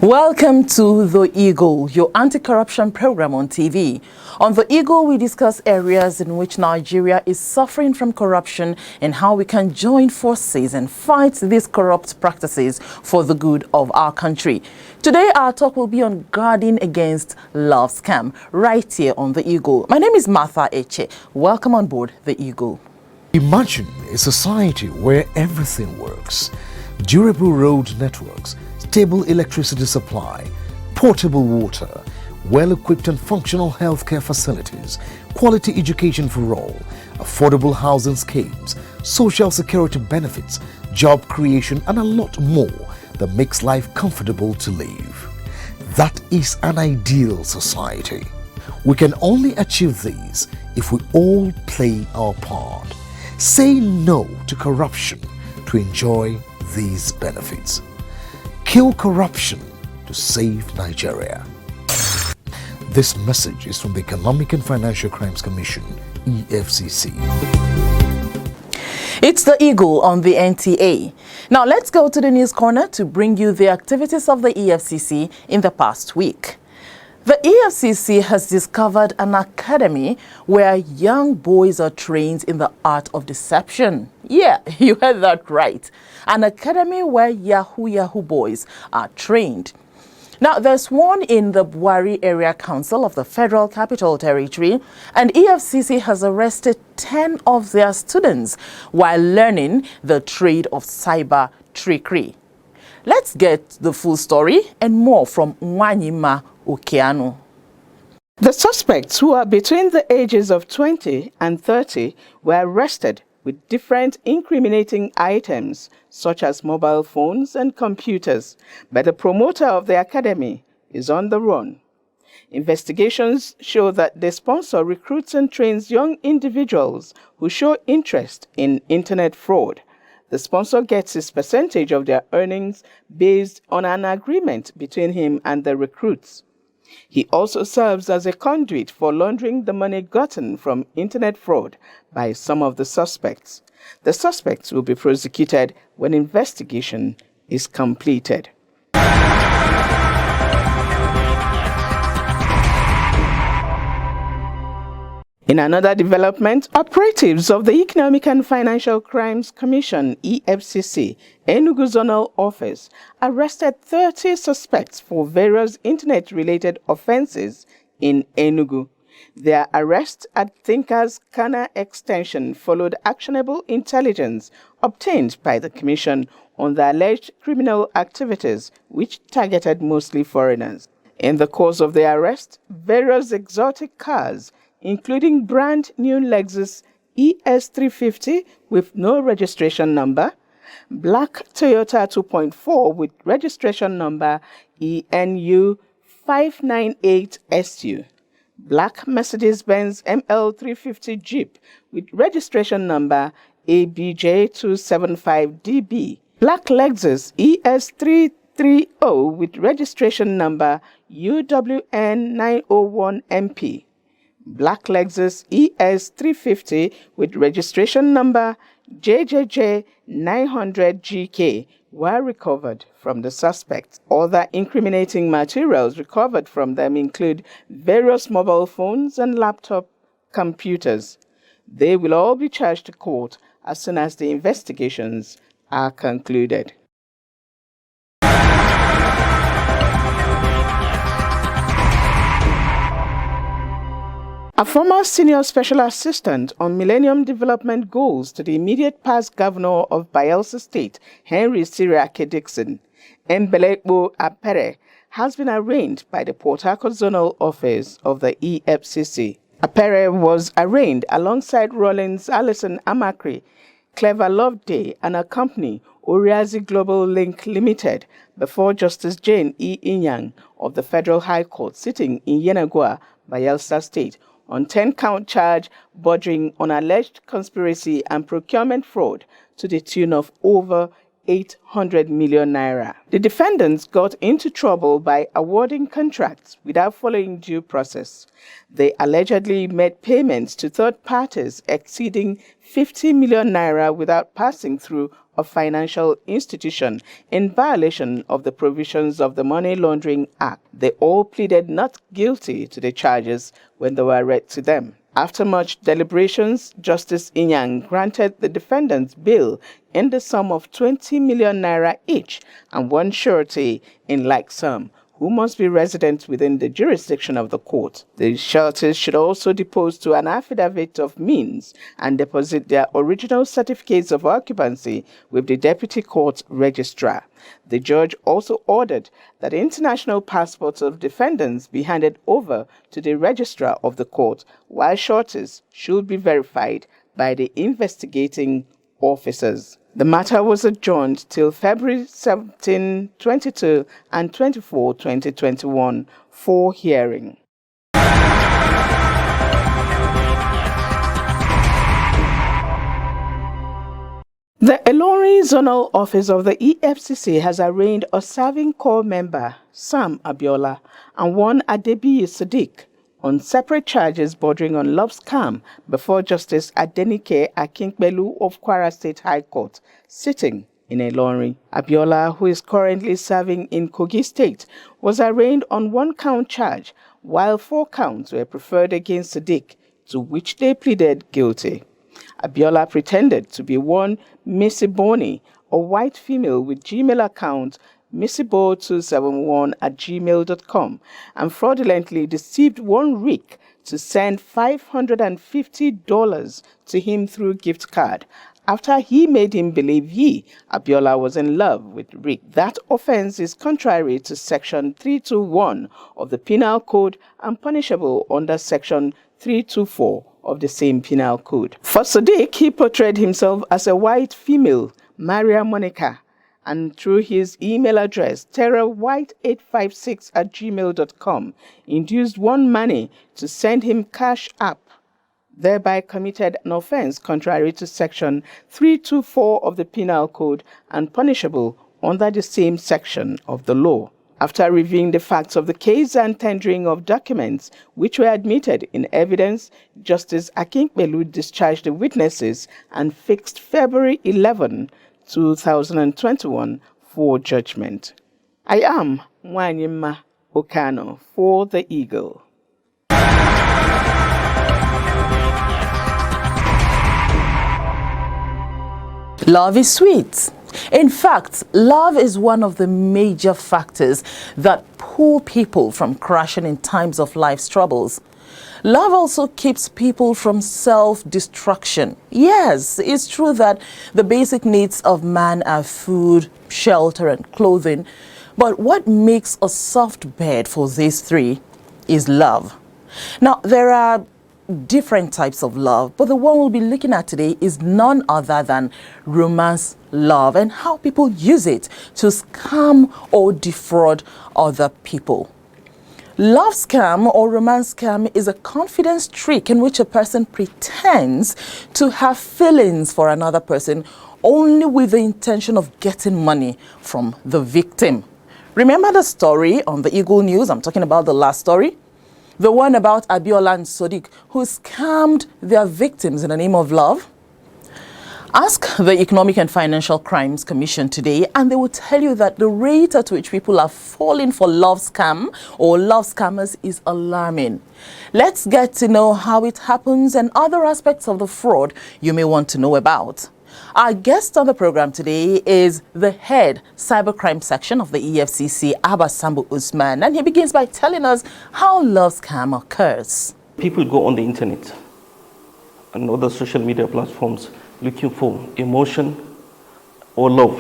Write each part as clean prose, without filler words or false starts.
Welcome to The Eagle, your anti-corruption program on TV. On The Eagle, we discuss areas in which Nigeria is suffering from corruption and how we can join forces and fight these corrupt practices for the good of our country. Today, our talk will be on guarding against love scam, right here on The Eagle. My name is Martha Eche. Welcome on board The Eagle. Imagine a society where everything works. Durable road networks, stable electricity supply, portable water, well-equipped and functional healthcare facilities, quality education for all, affordable housing schemes, social security benefits, job creation, and a lot more that makes life comfortable to live. That is an ideal society. We can only achieve these if we all play our part. Say no to corruption to enjoy these benefits. Kill corruption to save Nigeria. This message is from the Economic and Financial Crimes Commission, EFCC. It's The Eagle on the NTA. Now let's go to the news corner to bring you the activities of the EFCC in the past week. The EFCC has discovered an academy where young boys are trained in the art of deception. Yeah, you heard that right. An academy where Yahoo boys are trained. Now, there's one in the Buari Area Council of the Federal Capital Territory, and EFCC has arrested 10 of their students while learning the trade of cyber trickery. Let's get the full story and more from Nwanyima Okeano. The suspects, who are between the ages of 20 and 30, were arrested with different incriminating items such as mobile phones and computers, but the promoter of the academy is on the run. Investigations show that the sponsor recruits and trains young individuals who show interest in internet fraud. The sponsor gets his percentage of their earnings based on an agreement between him and the recruits. He also serves as a conduit for laundering the money gotten from internet fraud by some of the suspects. The suspects will be prosecuted when investigation is completed. In another development, operatives of the Economic and Financial Crimes Commission, EFCC, Enugu Zonal Office, arrested 30 suspects for various internet-related offenses in Enugu. Their arrest at Thinkers Kana Extension followed actionable intelligence obtained by the Commission on the alleged criminal activities, which targeted mostly foreigners. In the course of the arrest, various exotic cars, including brand new Lexus ES350 with no registration number, black Toyota 2.4 with registration number ENU 598SU, black Mercedes-Benz ML350 Jeep with registration number ABJ275DB, black Lexus ES330 with registration number UWN901MP, black Lexus ES350 with registration number JJJ900GK were recovered from the suspects. Other incriminating materials recovered from them include various mobile phones and laptop computers. They will all be charged to court as soon as the investigations are concluded. A former senior special assistant on Millennium Development Goals to the immediate past governor of Bayelsa State, Henry Siriake Dixon, Mbelekbo Apere, has been arraigned by the Port Harcourt Zonal Office of the EFCC. Apere was arraigned alongside Rollins Allison Amakri, Clever Loveday, and a company, Oriazi Global Link Limited, before Justice Jane E. Inyang of the Federal High Court sitting in Yenagoa, Bayelsa State, on 10-count charge bordering on alleged conspiracy and procurement fraud to the tune of over 800 million naira. The defendants got into trouble by awarding contracts without following due process. They allegedly made payments to third parties exceeding 50 million naira without passing through a financial institution in violation of the provisions of the Money Laundering Act. They all pleaded not guilty to the charges when they were read to them. After much deliberations, Justice Inyang granted the defendants bail in the sum of 20 million naira each and one surety in like sum, who must be resident within the jurisdiction of the court. The sureties should also depose to an affidavit of means and deposit their original certificates of occupancy with the deputy court registrar. The judge also ordered that international passports of defendants be handed over to the registrar of the court, while sureties should be verified by the investigating officers. The matter was adjourned till February 17, 22 and 24, 2021 for hearing. The Ilorin Zonal Office of the EFCC has arraigned a serving corps member, Sam Abiola, and one Adebiyi Sadiq on separate charges bordering on love scam before Justice Adenike Akinkpelu of Kwara State High Court, sitting in Ilorin. Abiola, who is currently serving in Kogi State, was arraigned on 1-count charge, while 4 counts were preferred against Sadiq, to which they pleaded guilty. Abiola pretended to be one Missy Boni, a white female with Gmail account missibo271@gmail.com, and fraudulently deceived one Rick to send $550 to him through gift card after he made him believe Abiola, was in love with Rick. That offense is contrary to Section 321 of the Penal Code and punishable under Section 324 of the same Penal Code. For Sadiq, he portrayed himself as a white female, Maria Monica, and through his email address, terrorwhite856@gmail.com, induced one money to send him cash app, thereby committed an offense contrary to Section 324 of the Penal Code and punishable under the same section of the law. After reviewing the facts of the case and tendering of documents which were admitted in evidence, Justice Akinkpelu discharged the witnesses and fixed February 11, 2021 for judgment. I am Mwanyima Okano for the Eagle. Love is sweet. In fact, love is one of the major factors that pull people from crashing in times of life's troubles. Love also keeps people from self-destruction. Yes, it's true that the basic needs of man are food, shelter, and clothing. But what makes a soft bed for these three is love. Now, there are different types of love, but the one we'll be looking at today is none other than romance love and how people use it to scam or defraud other people. Love scam or romance scam is a confidence trick in which a person pretends to have feelings for another person only with the intention of getting money from the victim. Remember the story on the Eagle News? I'm talking about the last story. The one about Abiola and Sadiq, who scammed their victims in the name of love. Ask the Economic and Financial Crimes Commission today, and they will tell you that the rate at which people are falling for love scam or love scammers is alarming. Let's get to know how it happens and other aspects of the fraud you may want to know about. Our guest on the program today is the head cybercrime section of the EFCC, Abasambu Usman, and he begins by telling us how love scam occurs. People go on the internet and other social media platforms looking for emotion or love.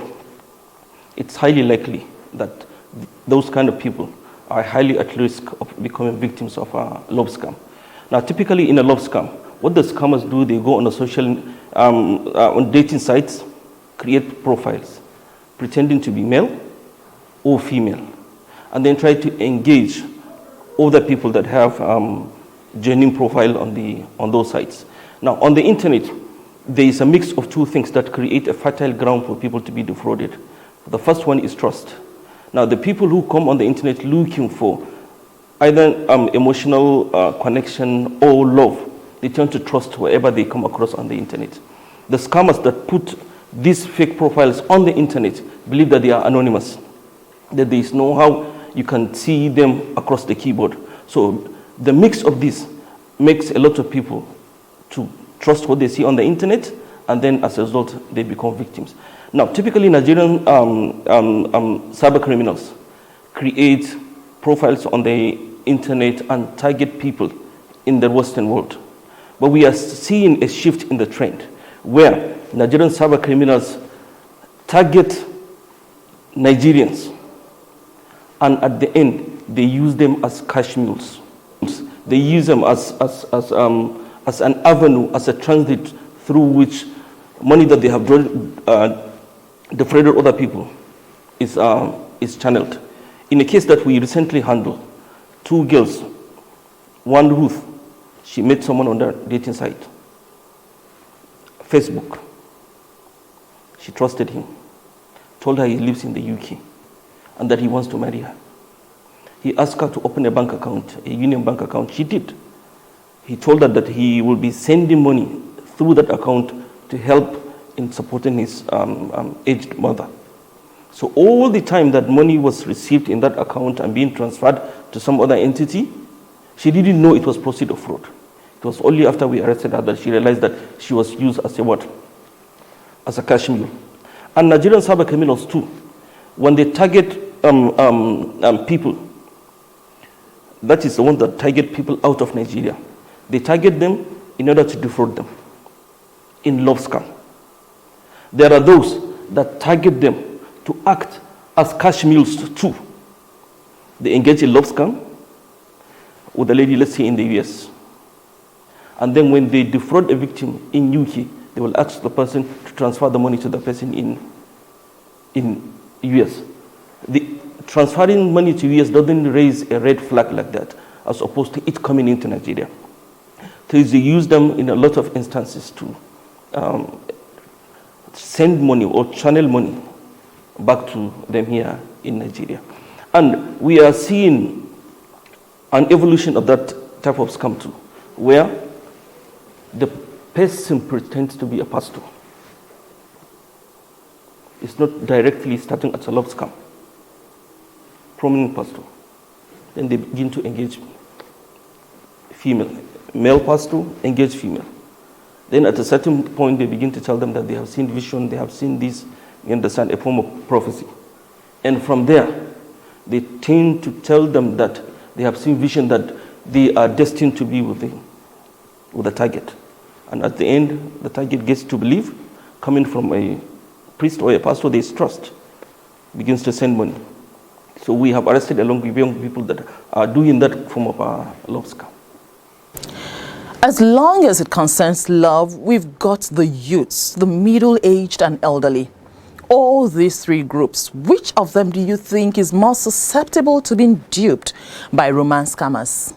It's highly likely that those kind of people are highly at risk of becoming victims of a love scam. Now, typically in a love scam, what the scammers do, they go on a on dating sites, create profiles, pretending to be male or female. and then try to engage other people that have genuine profile on those sites. Now, on the internet, there is a mix of two things that create a fertile ground for people to be defrauded. The first one is trust. Now, the people who come on the internet looking for either emotional connection or love, they tend to trust wherever they come across on the internet. The scammers that put these fake profiles on the internet believe that they are anonymous, that there is no how you can see them across the keyboard. So the mix of this makes a lot of people to trust what they see on the internet, and then as a result, they become victims. Now, typically Nigerian cyber criminals create profiles on the internet and target people in the Western world. But we are seeing a shift in the trend where Nigerian cyber criminals target Nigerians, and at the end, they use them as cash mules. They use them as an avenue, as a transit through which money that they have defrauded other people is channeled. In a case that we recently handled, 2 girls, one Ruth, she met someone on the dating site, Facebook. She trusted him, told her he lives in the UK and that he wants to marry her. He asked her to open a bank account, a union bank account. She did. He told her that he will be sending money through that account to help in supporting his aged mother. So all the time that money was received in that account and being transferred to some other entity, she didn't know it was proceeds of fraud. It was only after we arrested her that she realized that she was used as a what? As a cash mule. And Nigerian cyber criminals too, when they target people, that is the one that target people out of Nigeria. They target them in order to defraud them in love scam. There are those that target them to act as cash mules too. They engage in love scam with a lady, let's say in the US. And then when they defraud a victim in UK, they will ask the person to transfer the money to the person in US. The transferring money to US doesn't raise a red flag like that, as opposed to it coming into Nigeria. So they use them in a lot of instances to send money or channel money back to them here in Nigeria. And we are seeing an evolution of that type of scam too, where the person pretends to be a pastor. It's not directly starting as a love scam. Prominent pastor. Then they begin to engage female. Male pastor, engage female. Then at a certain point, they begin to tell them that they have seen vision, they have seen this, you understand, a form of prophecy. And from there, they tend to tell them that they have seen vision, that they are destined to be with the target. And at the end, the target gets to believe, coming from a priest or a pastor they trust, begins to send money. So we have arrested along with young people that are doing that form of love scam. As long as it concerns love, we've got the youths, the middle-aged and elderly. All these 3 groups, which of them do you think is more susceptible to being duped by romance scammers?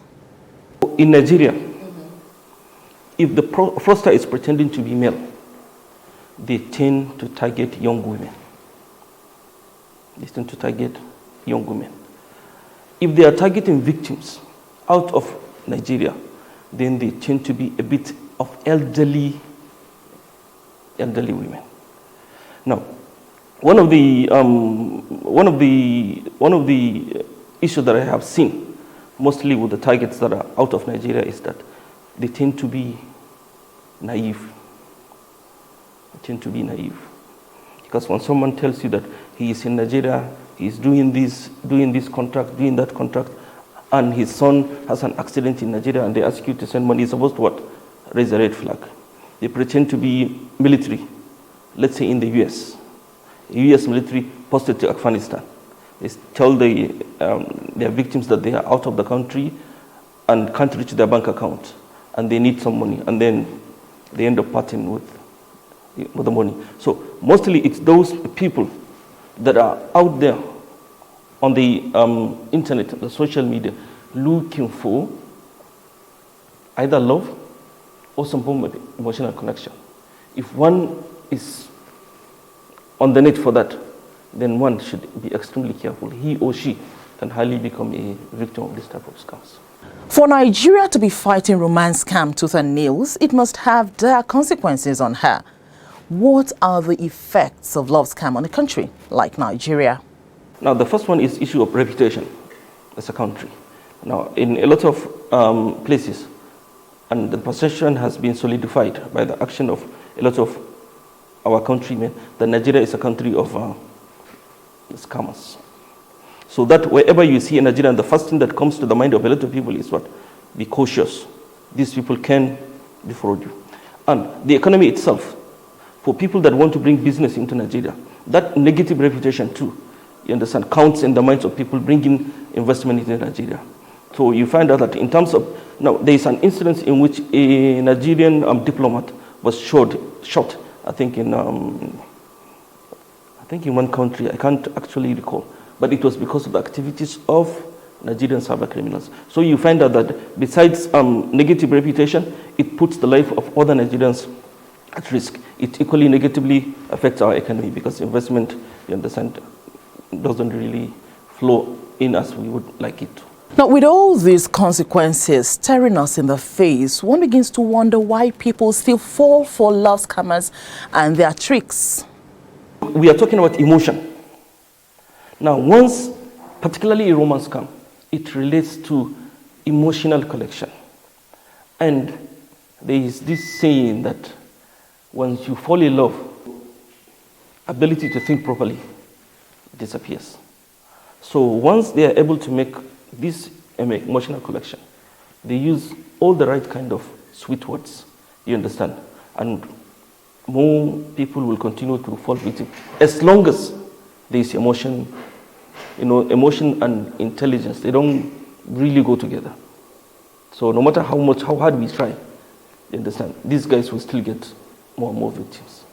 In Nigeria, if the fraudster is pretending to be male, they tend to target young women. They tend to target young women. If they are targeting victims out of Nigeria, then they tend to be a bit of elderly women. Now, one of the issues that I have seen, mostly with the targets that are out of Nigeria, is that they tend to be naive. They tend to be naive. Because when someone tells you that he is in Nigeria, he is doing this contract, doing that contract, and his son has an accident in Nigeria, and they ask you to send money, you're supposed to what? Raise a red flag. They pretend to be military, let's say in the US. The US military posted to Afghanistan. They tell their victims that they are out of the country and can't reach their bank account, and they need some money, and then they end up parting with the money. So mostly it's those people that are out there on the internet, the social media, looking for either love or some form of emotional connection. If one is on the net for that, then one should be extremely careful. He or she can highly become a victim of this type of scams. For Nigeria to be fighting romance scam tooth and nails, it must have dire consequences on her. What are the effects of love scam on a country like Nigeria? Now, the first one is issue of reputation as a country. Now, in a lot of places, and the perception has been solidified by the action of a lot of our countrymen, that Nigeria is a country of scammers. So that wherever you see a Nigerian, the first thing that comes to the mind of a lot of people is what? Be cautious. These people can defraud you. And the economy itself, for people that want to bring business into Nigeria, that negative reputation too, you understand, counts in the minds of people bringing investment into Nigeria. So you find out that in terms of, now there is an incident in which a Nigerian diplomat was shot, I think in one country, I can't actually recall, but it was because of the activities of Nigerian cyber criminals. So you find out that besides negative reputation, it puts the life of other Nigerians at risk. It equally negatively affects our economy because investment, you understand, doesn't really flow in as we would like it to. Now, with all these consequences staring us in the face, one begins to wonder why people still fall for love scammers and their tricks. We are talking about emotion. Now, once, particularly a romance scam, it relates to emotional collection. And there is this saying that once you fall in love, ability to think properly disappears. So once they are able to make this emotional collection, they use all the right kind of sweet words, you understand, and more people will continue to fall victim as long as there is emotion. You know, emotion and intelligence, they don't really go together. So no matter how hard we try, you understand, these guys will still get more and more victims.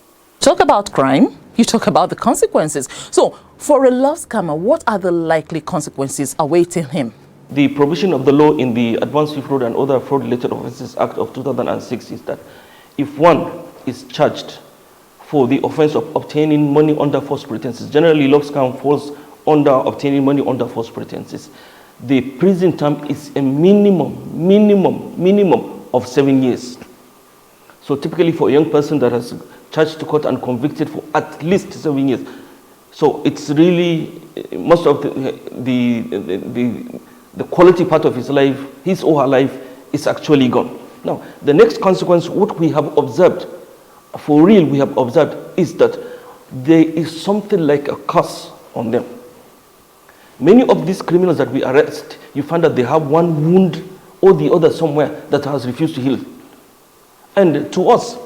Talk about crime, you talk about the consequences. So for a love scammer, what are the likely consequences awaiting him? The provision of the law in the Advanced Fraud and Other Fraud-Related Offences Act of 2006 is that if one is charged for the offense of obtaining money under false pretenses, generally love scam falls under obtaining money under false pretenses, the prison term is a minimum of 7 years. So typically for a young person that has charged to court and convicted for at least 7 years, so it's really most of the quality part of his life, his or her life, is actually gone. Now, the next consequence, what we have observed, for real we have observed, is that there is something like a curse on them. Many of these criminals that we arrest, you find that they have one wound or the other somewhere that has refused to heal. And to us,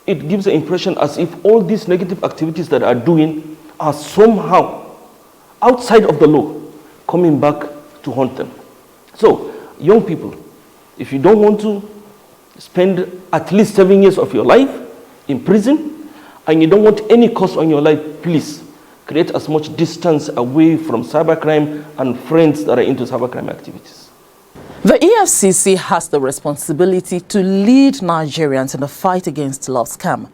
it gives the impression as if all these negative activities that are doing are somehow outside of the law, coming back to haunt them. So, young people, if you don't want to spend at least 7 years of your life in prison, and you don't want any cost on your life, please create as much distance away from cybercrime and friends that are into cybercrime activities. The EFCC has the responsibility to lead Nigerians in the fight against love scam.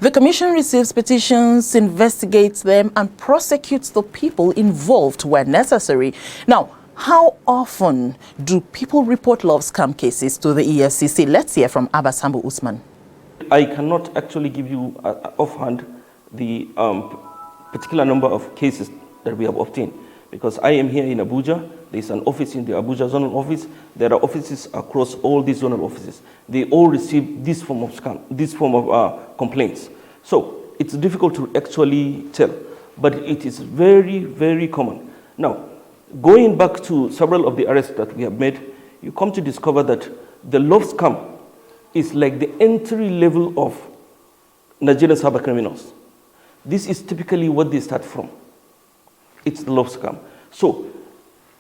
The Commission receives petitions, investigates them, and prosecutes the people involved where necessary. Now, how often do people report love scam cases to the EFCC? Let's hear from Abba Sambu Usman. I cannot actually give you offhand the particular number of cases that we have obtained, because I am here in Abuja. There is an office in the Abuja zonal office. There are offices across all these zonal offices. They all receive this form of scam, this form of complaints. So it's difficult to actually tell, but it is very, very common. Now, going back to several of the arrests that we have made, you come to discover that the love scam is like the entry level of Nigerian cyber criminals. This is typically what they start from. It's the love scam. So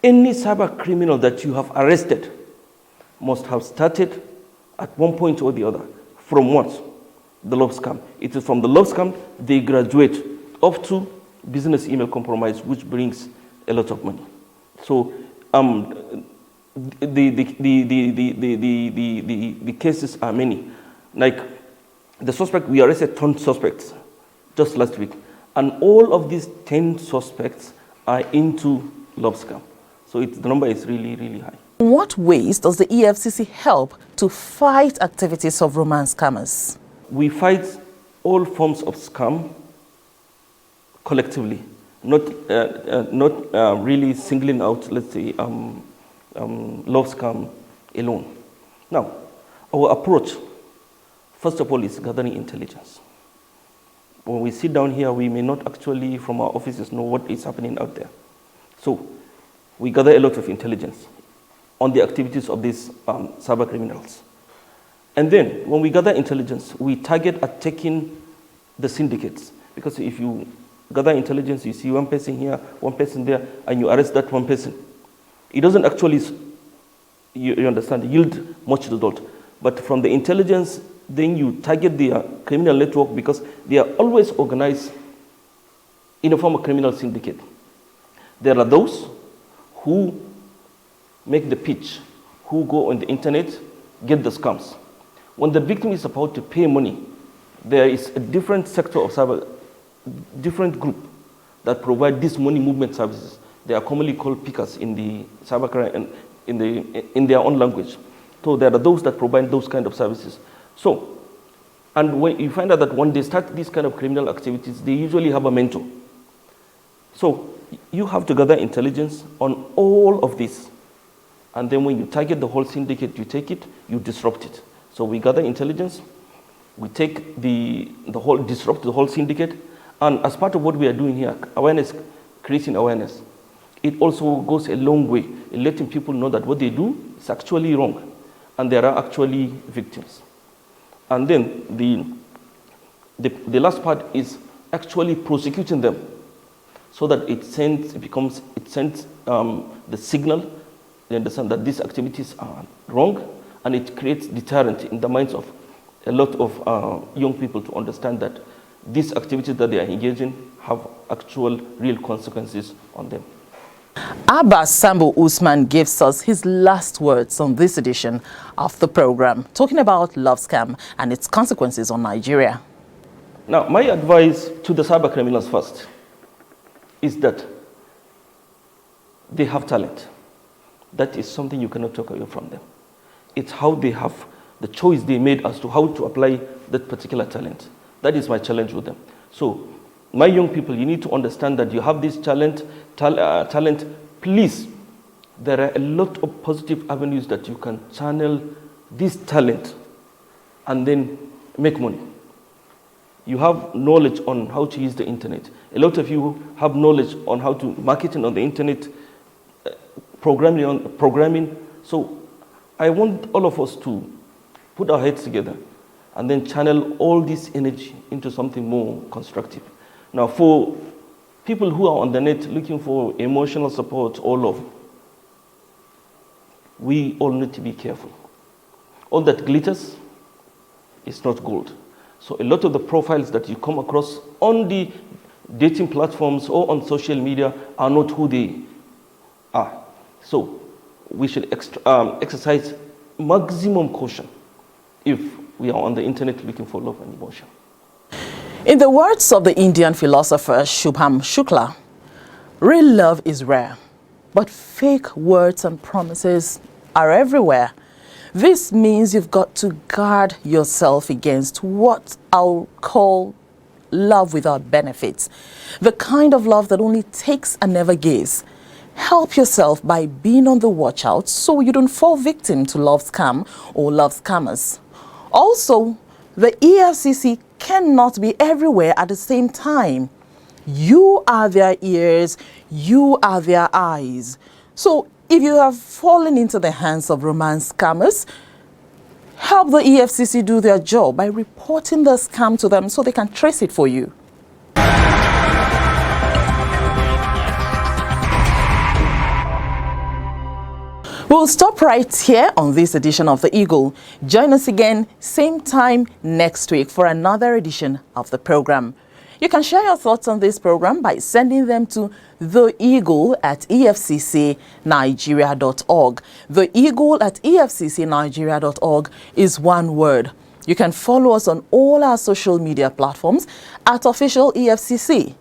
any cyber criminal that you have arrested must have started at one point or the other from what? The love scam. It is from the love scam they graduate up to business email compromise, which brings a lot of money. So the cases are many. Like the suspect, we arrested 10 suspects just last week, and all of these 10 suspects are into love scam. So the number is really, really high. In what ways does the EFCC help to fight activities of romance scammers? We fight all forms of scam collectively, not really singling out, let's say, love scam alone. Now, our approach, first of all, is gathering intelligence. When we sit down here, we may not actually, from our offices, know what is happening out there. So we gather a lot of intelligence on the activities of these cyber criminals. And then, when we gather intelligence, we target attacking the syndicates. Because if you gather intelligence, you see one person here, one person there, and you arrest that one person. It doesn't actually, you understand, yield much result. But from the intelligence, then you target the criminal network, because they are always organized in a form of criminal syndicate. There are those who make the pitch, who go on the internet, get the scams. When the victim is about to pay money, there is a different sector of cyber, different group that provide these money movement services. They are commonly called pickers in the cybercrime and in their own language. So there are those that provide those kind of services. So, and when you find out that when they start these kind of criminal activities, they usually have a mentor. So you have to gather intelligence on all of this. And then when you target the whole syndicate, you take it, you disrupt it. So we gather intelligence, we take disrupt the whole syndicate, and as part of what we are doing here, awareness, creating awareness, it also goes a long way in letting people know that what they do is actually wrong, and there are actually victims. And then the last part is actually prosecuting them, so that it sends the signal. They understand that these activities are wrong, and it creates deterrent in the minds of a lot of young people to understand that these activities that they are engaging have actual real consequences on them. Abbas Sambo Usman gives us his last words on this edition of the program, talking about love scam and its consequences on Nigeria. Now, my advice to the cyber criminals first is that they have talent. That is something you cannot take away from them. It's how they have the choice they made as to how to apply that particular talent. That is my challenge with them. So, my young people, you need to understand that you have this talent. Please, there are a lot of positive avenues that you can channel this talent and then make money. You have knowledge on how to use the internet. A lot of you have knowledge on how to marketing on the internet, programming. So I want all of us to put our heads together and then channel all this energy into something more constructive. Now, for people who are on the net looking for emotional support or love, we all need to be careful. All that glitters is not gold. So a lot of the profiles that you come across on the dating platforms or on social media are not who they are. So we should exercise maximum caution if we are on the internet looking for love and emotion. In the words of the Indian philosopher Shubham Shukla, real love is rare, but fake words and promises are everywhere. This means you've got to guard yourself against what I'll call love without benefits, the kind of love that only takes and never gives. Help yourself by being on the watch out so you don't fall victim to love scam or love scammers. Also, the EFCC cannot be everywhere at the same time. You are their ears, you are their eyes. So if you have fallen into the hands of romance scammers, help the EFCC do their job by reporting the scam to them so they can trace it for you. We'll stop right here on this edition of The Eagle. Join us again, same time next week for another edition of the program. You can share your thoughts on this program by sending them to theeagle@efccnigeria.org. Theeagle@efccnigeria.org is one word. You can follow us on all our social media platforms at Official EFCC.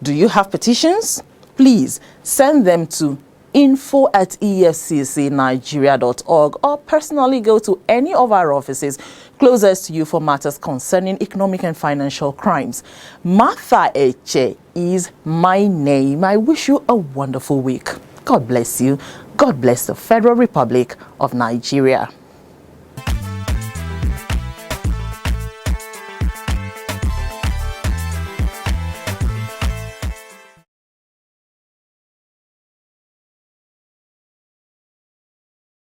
Do you have petitions? Please send them to info@efccnigeria.org or personally go to any of our offices closest to you for matters concerning economic and financial crimes. Martha Eche is my name. I wish you a wonderful week. God bless you. God bless the Federal Republic of Nigeria.